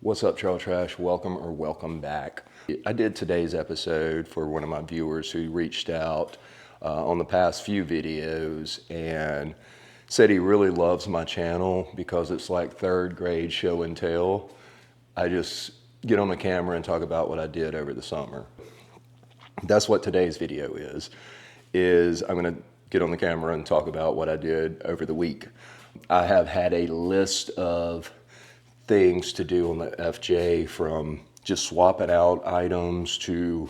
What's up, Trail Trash? Welcome back. I did today's episode for one of my viewers who reached out on the past few videos and said he really loves my channel because it's like third grade show and tell. I just get on the camera and talk about what I did over the summer. That's what today's video is I'm gonna get on the camera and talk about what I did over the week. I have had a list of things to do on the FJ, from just swapping out items to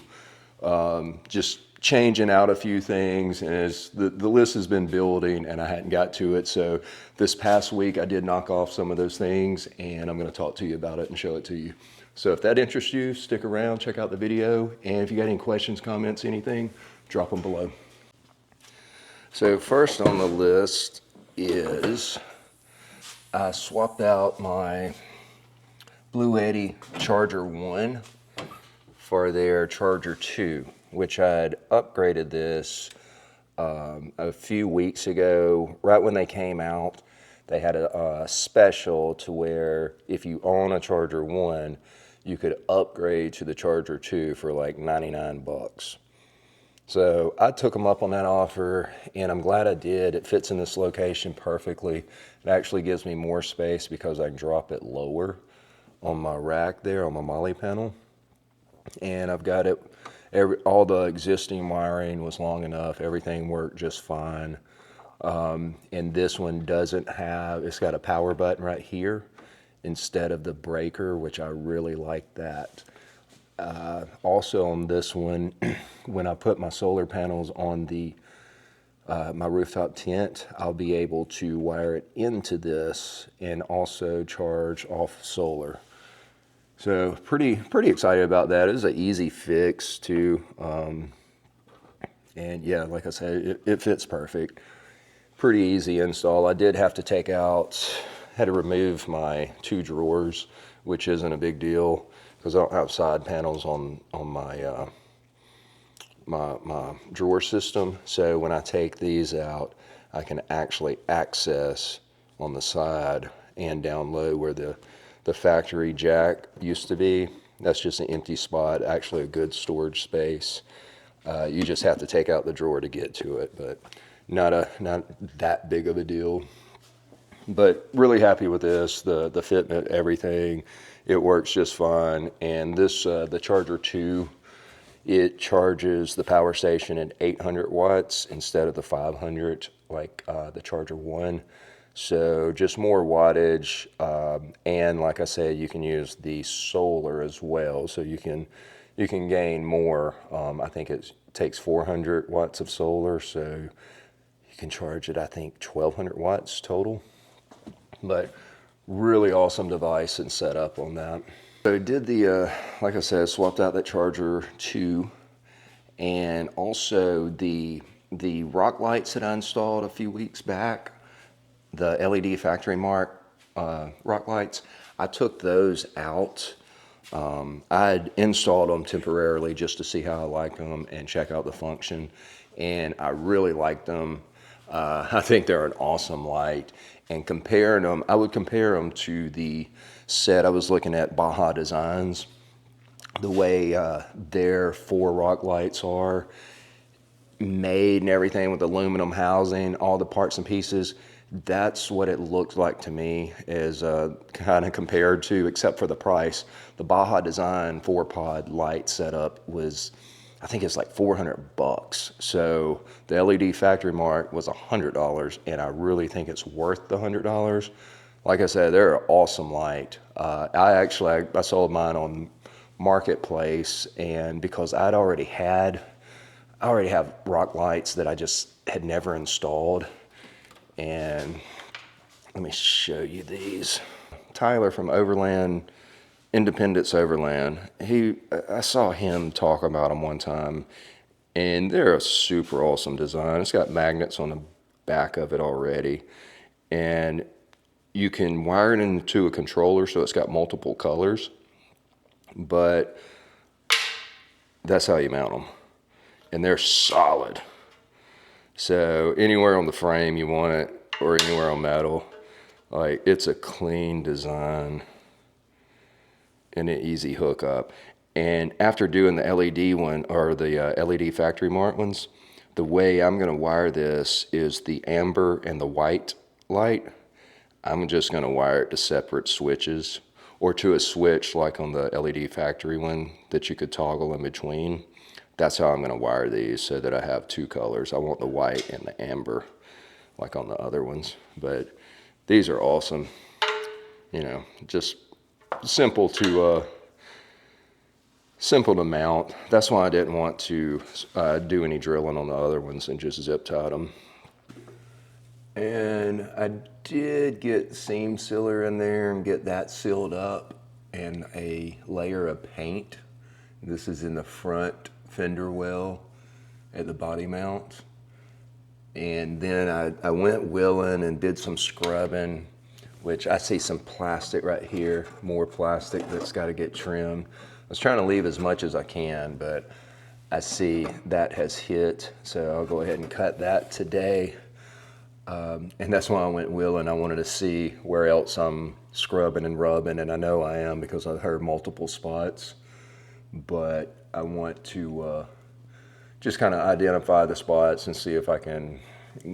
just changing out a few things, and as the list has been building and I hadn't got to it. So this past week I did knock off some of those things, and I'm going to talk to you about it and show it to you. So if that interests you, stick around, check out the video, and if you got any questions, comments, anything, drop them below. So first on the list is I swapped out my Blue Eddy Charger 1 for their Charger 2, which I'd upgraded this a few weeks ago. Right when they came out, they had a special to where if you own a Charger 1, you could upgrade to the Charger 2 for like 99 bucks. So I took them up on that offer, and I'm glad I did. It fits in this location perfectly. It actually gives me more space because I can drop it lower on my rack there on my molly panel. And I've got it, all the existing wiring was long enough. Everything worked just fine. And this one doesn't have, it's got a power button right here instead of the breaker, which I really like that. Also on this one, when I put my solar panels on the my rooftop tent, I'll be able to wire it into this and also charge off solar. So pretty excited about that. It was an easy fix too, and yeah, like I said, it fits perfect. Pretty easy install. I did have to had to remove my 2 drawers, which isn't a big deal because I don't have side panels on my my drawer system. So when I take these out, I can actually access on the side and down low where the factory jack used to be. That's just an empty spot, actually a good storage space. You just have to take out the drawer to get to it, but not that big of a deal. But really happy with this, the fitment, everything. It works just fine. And this, the Charger 2, it charges the power station at 800 watts instead of the 500 like the Charger 1. So just more wattage, and like I said, you can use the solar as well, so you can gain more. I think it takes 400 watts of solar, so you can charge it, I think, 1200 watts total. But really awesome device and setup on that. So I did the, like I said, swapped out that Charger 2, and also the rock lights that I installed a few weeks back, the LED factory mark rock lights, I took those out. I'd installed them temporarily just to see how I like them and check out the function, and I really liked them. I think they're an awesome light, and comparing them, I would compare them to the set I was looking at, Baja Designs, the way their 4 rock lights are made and everything with aluminum housing, all the parts and pieces. That's what it looked like to me, as kind of compared to, except for the price. The Baja Design 4-pod light setup was, I think it's like 400 bucks. So the LED factory mark was $100, and I really think it's worth the $100. Like I said, they're an awesome light. I sold mine on Marketplace, and because I already have rock lights that I just had never installed. And let me show you these. Tyler from Overland, Independence Overland, I saw him talk about them one time, and they're a super awesome design. It's got magnets on the back of it already, and you can wire it into a controller, so it's got multiple colors, but that's how you mount them, and they're solid. So anywhere on the frame you want it, or anywhere on metal, like, it's a clean design. and an easy hookup. And after doing the LED one, or the LED factory mark ones, the way I'm going to wire this is the amber and the white light. I'm just going to wire it to separate switches, or to a switch like on the LED factory one that you could toggle in between. That's how I'm going to wire these, so that I have two colors. I want the white and the amber like on the other ones. But these are awesome. You know, just simple to mount. That's why I didn't want to do any drilling on the other ones and just zip tied them. And I did get seam sealer in there and get that sealed up, and a layer of paint. This is in the front fender well at the body mount. And then I went wheeling and did some scrubbing, which I see some plastic right here, more plastic that's got to get trimmed. I was trying to leave as much as I can, but I see that has hit, so I'll go ahead and cut that today. And that's why I went wheeling. I wanted to see where else I'm scrubbing and rubbing, and I know I am because I've heard multiple spots. But I want to just kind of identify the spots and see if I can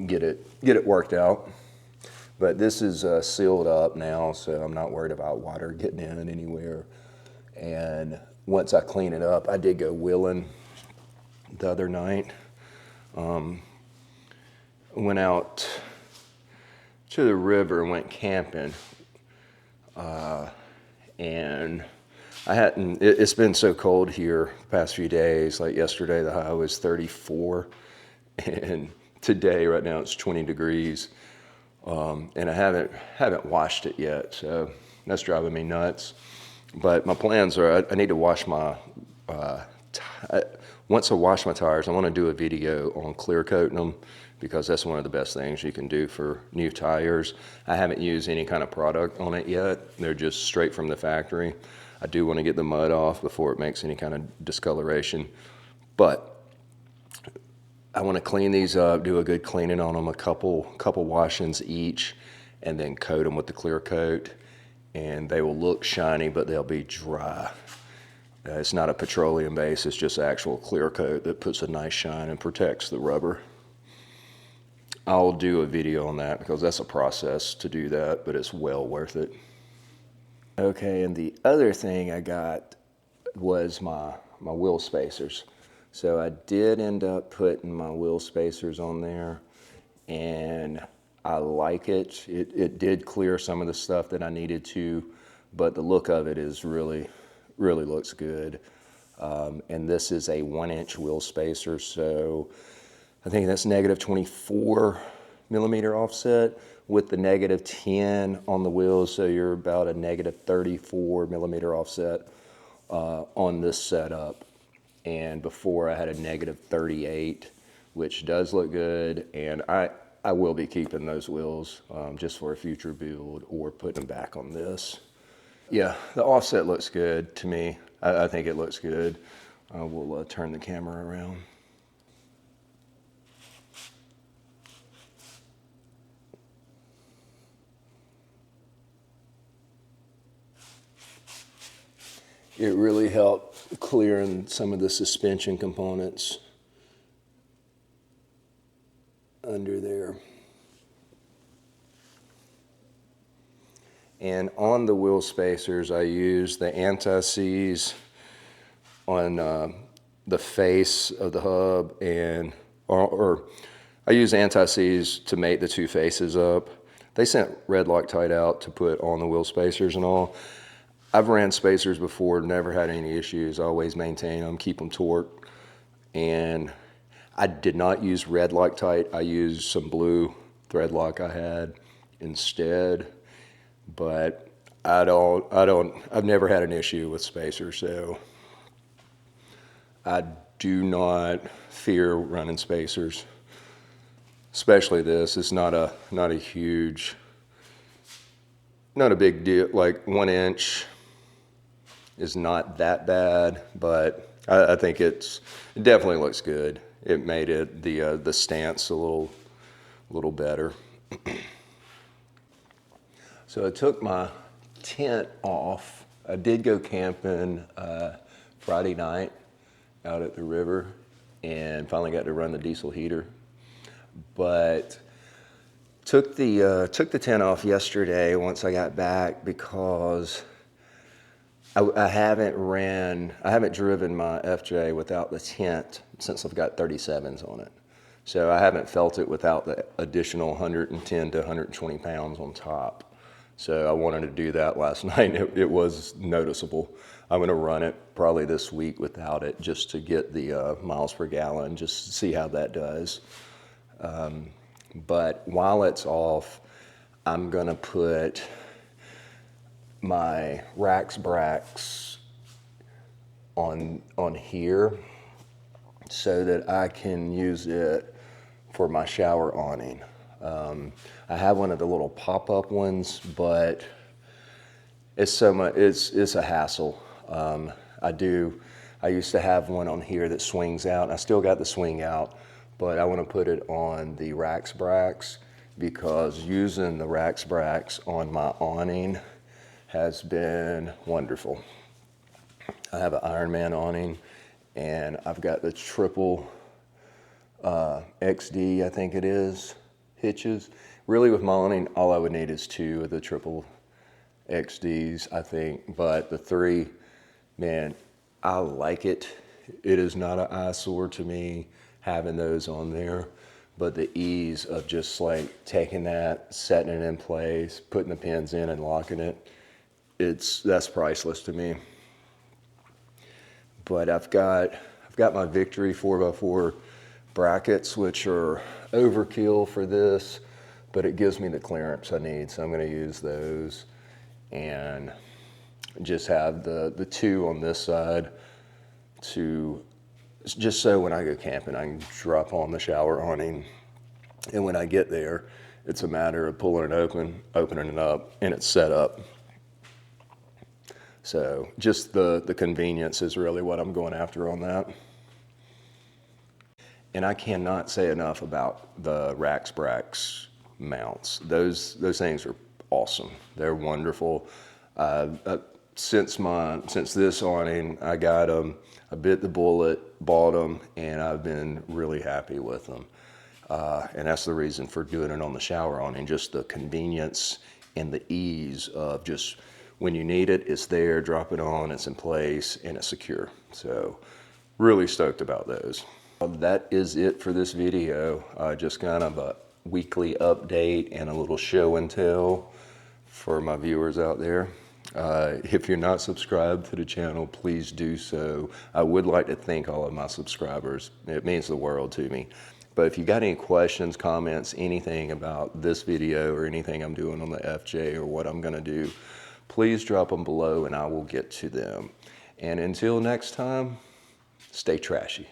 get it worked out. But this is sealed up now, so I'm not worried about water getting in anywhere. And once I clean it up, I did go wheeling the other night. Went out to the river and went camping. And I hadn't, it's been so cold here the past few days. Like yesterday, the high was 34. And today, right now, it's 20 degrees. And I haven't washed it yet, so that's driving me nuts. But my plans are, I need to wash my, once I wash my tires, I want to do a video on clear coating them, because that's one of the best things you can do for new tires. I haven't used any kind of product on it yet. They're just straight from the factory. I do want to get the mud off before it makes any kind of discoloration. But I want to clean these up, do a good cleaning on them, a couple washings each, and then coat them with the clear coat. And they will look shiny, but they'll be dry. It's not a petroleum base, it's just actual clear coat that puts a nice shine and protects the rubber. I'll do a video on that because that's a process to do that, but it's well worth it. Okay, and the other thing I got was my wheel spacers. So I did end up putting my wheel spacers on there, and I like it. It did clear some of the stuff that I needed to, but the look of it is really looks good. And this is a 1-inch wheel spacer, so I think that's negative 24 millimeter offset with the negative 10 on the wheels, so you're about a negative 34 millimeter offset on this setup. And before I had a negative 38, which does look good, and I will be keeping those wheels just for a future build or putting them back on this. Yeah, the offset looks good to me. I think it looks good. We'll turn the camera around. It really helped clearing some of the suspension components under there. And on the wheel spacers, I use the anti-seize on the face of the hub, and or I use anti-seize to mate the two faces up. They sent red Loctite out to put on the wheel spacers and all. I've ran spacers before, never had any issues. I always maintain them, keep them torqued. And I did not use red Loctite. I used some blue thread lock I had instead. But I've never had an issue with spacers, so I do not fear running spacers. Especially this. It's not a huge, not a big deal. Like 1 inch is not that bad, but I think it definitely looks good. It made it the stance a little better. So I took my tent off. I did go camping Friday night out at the river and finally got to run the diesel heater. But took the tent off yesterday once I got back because I haven't driven my FJ without the tent since I've got 37s on it. So I haven't felt it without the additional 110 to 120 pounds on top. So I wanted to do that last night. It was noticeable. I'm gonna run it probably this week without it just to get the miles per gallon, just to see how that does. But while it's off, I'm gonna put my racks bracks on here so that I can use it for my shower awning. I have one of the little pop-up ones, but it's so much, it's a hassle. I used to have one on here that swings out. I still got the swing out, but I want to put it on the racks bracks because using the racks bracks on my awning has been wonderful. I have an Ironman awning and I've got the triple XD, I think it is, hitches. Really with my awning, all I would need is 2 of the triple XDs, I think, but the 3, man, I like it. It is not an eyesore to me having those on there, but the ease of just like taking that, setting it in place, putting the pins in and locking it, that's priceless to me. But I've got my Victory 4x4 brackets, which are overkill for this, but it gives me the clearance I need, so I'm going to use those and just have the 2 on this side to just so when I go camping I can drop on the shower awning, and when I get there it's a matter of pulling it open, opening it up, and it's set up. So just the convenience is really what I'm going after on that. And I cannot say enough about the racks bracks mounts. Those things are awesome. They're wonderful. Since this awning, I got them. I bit the bullet, bought them, and I've been really happy with them. And that's the reason for doing it on the shower awning, just the convenience and the ease of just when you need it, it's there, drop it on, it's in place, and it's secure. So really stoked about those. That is it for this video. Just kind of a weekly update and a little show and tell for my viewers out there. If you're not subscribed to the channel, please do so. I would like to thank all of my subscribers. It means the world to me. But if you got any questions, comments, anything about this video or anything I'm doing on the FJ or what I'm gonna do, please drop them below and I will get to them. And until next time, stay trashy.